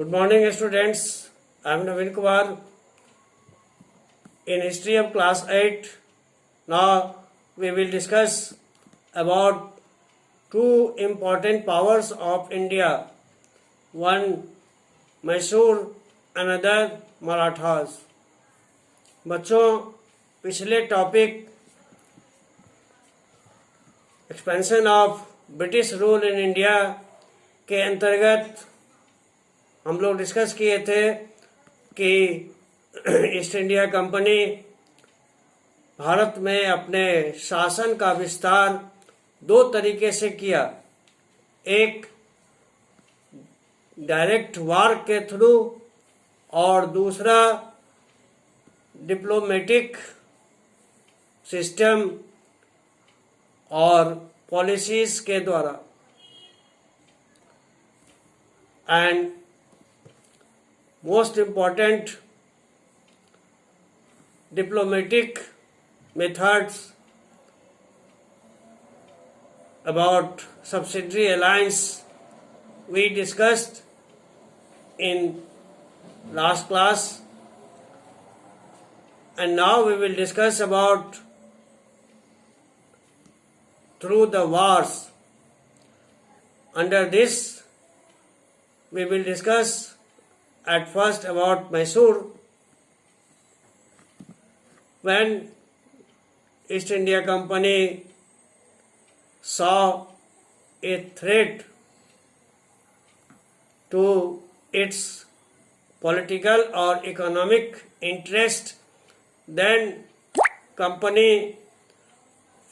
Good morning, students. I am Naveen Kumar in history of class 8. Now we will discuss about two important powers of India. One Mysore, another Marathas. बच्चों, पिछले topic expansion of British rule in India के अंतर्गत हम लोग discuss किए थे कि east India company Bharat में अपने शासन का विस्तार दो तरीके से किया। एक डायरेक्ट वार के थ्रू और दूसरा डिप्लोमेटिक सिस्टम और पॉलिसीज के द्वारा। And most important diplomatic methods about subsidiary alliance we discussed in last class, and now we will discuss about through the wars. Under this we will discuss at first about Mysore. When East India Company saw a threat to its political or economic interest, then company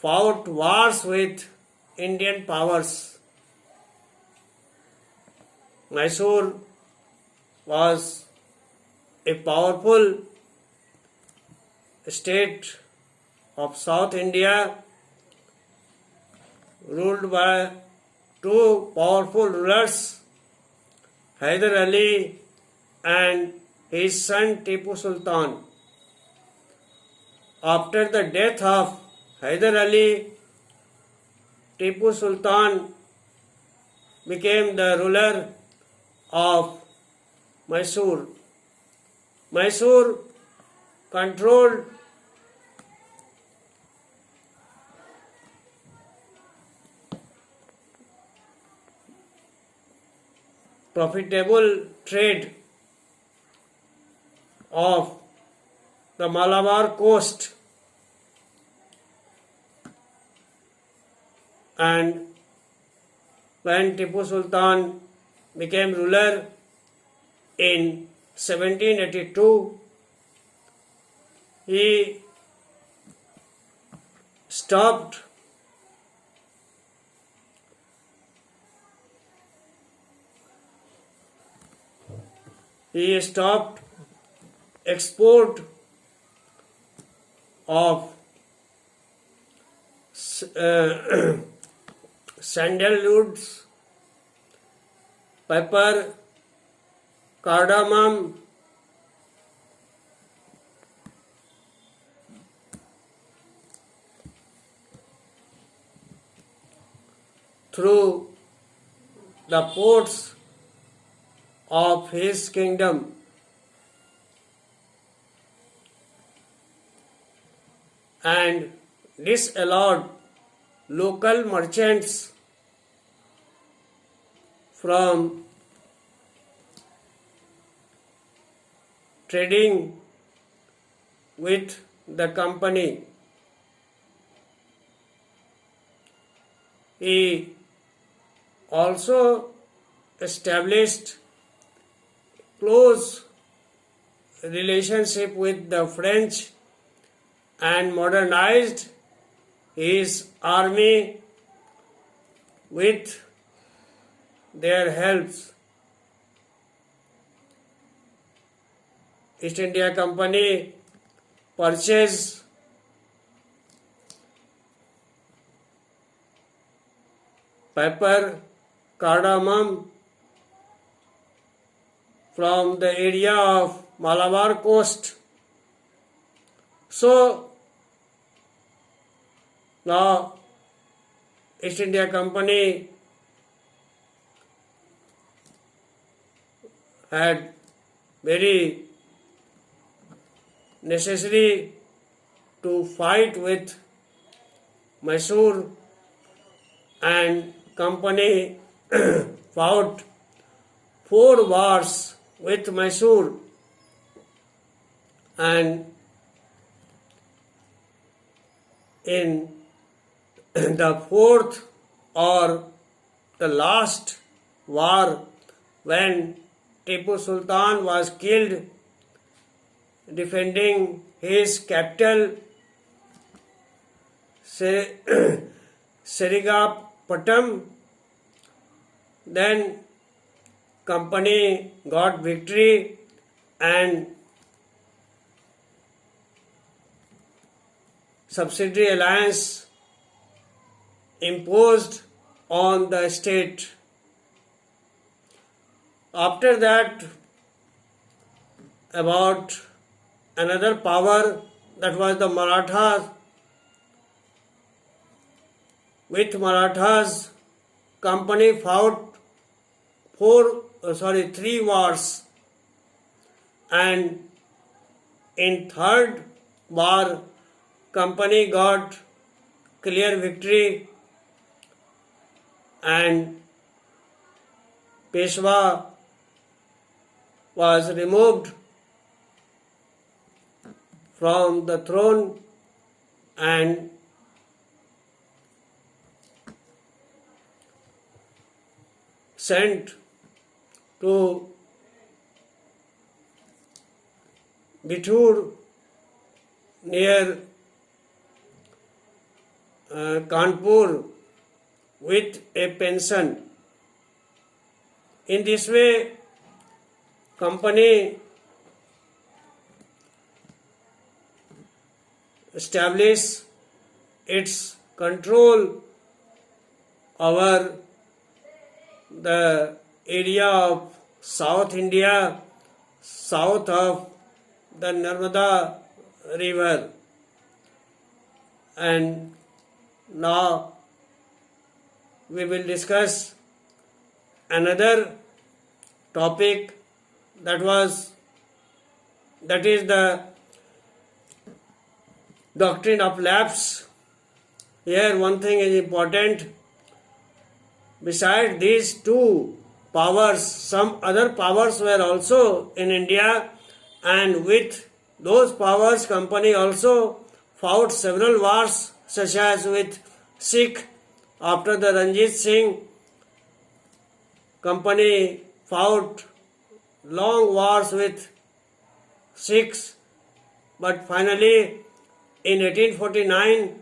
fought wars with Indian powers. Mysore was a powerful state of South India, ruled by two powerful rulers, Hyder Ali and his son Tipu Sultan. After the death of Hyder Ali, Tipu Sultan became the ruler of Mysore. Mysore controlled profitable trade of the Malabar coast, and when Tipu Sultan became ruler in 1782, he stopped export of sandalwoods, pepper, cardamom, through the ports of his kingdom. And this allowed local merchants from trading with the company. He also established close relationship with the French and modernized his army with their helps. East India Company purchased pepper, cardamom from the area of Malabar coast. So now East India Company had very necessary to fight with Mysore, and company fought 4 wars with Mysore, and in the fourth or the last war, when Tipu Sultan was killed defending his capital Seringapatam, then company got victory and subsidiary alliance imposed on the state. After that, about another power, that was the Marathas. With Marathas, company fought 3 wars, and in third war, company got clear victory, and Peshwa was removed from the throne and sent to Bithur near Kanpur with a pension. In this way, company established its control over the area of South India, south of the Narmada river. And now we will discuss another topic, that is the doctrine of lapse. Here one thing is important. Besides these 2 powers, some other powers were also in India, and with those powers, company also fought several wars, such as with Sikh. After the Ranjit Singh, company fought long wars with Sikhs, but finally in 1849,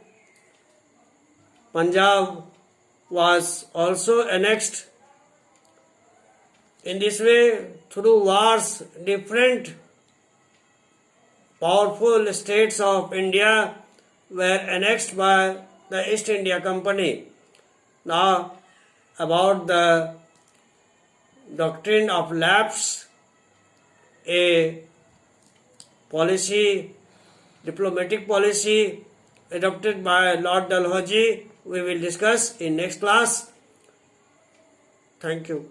Punjab was also annexed. In this way, through wars, different powerful states of India were annexed by the East India Company. Now, about the doctrine of lapse, a policy, diplomatic policy adopted by Lord Dalhousie, we will discuss in next class. Thank you.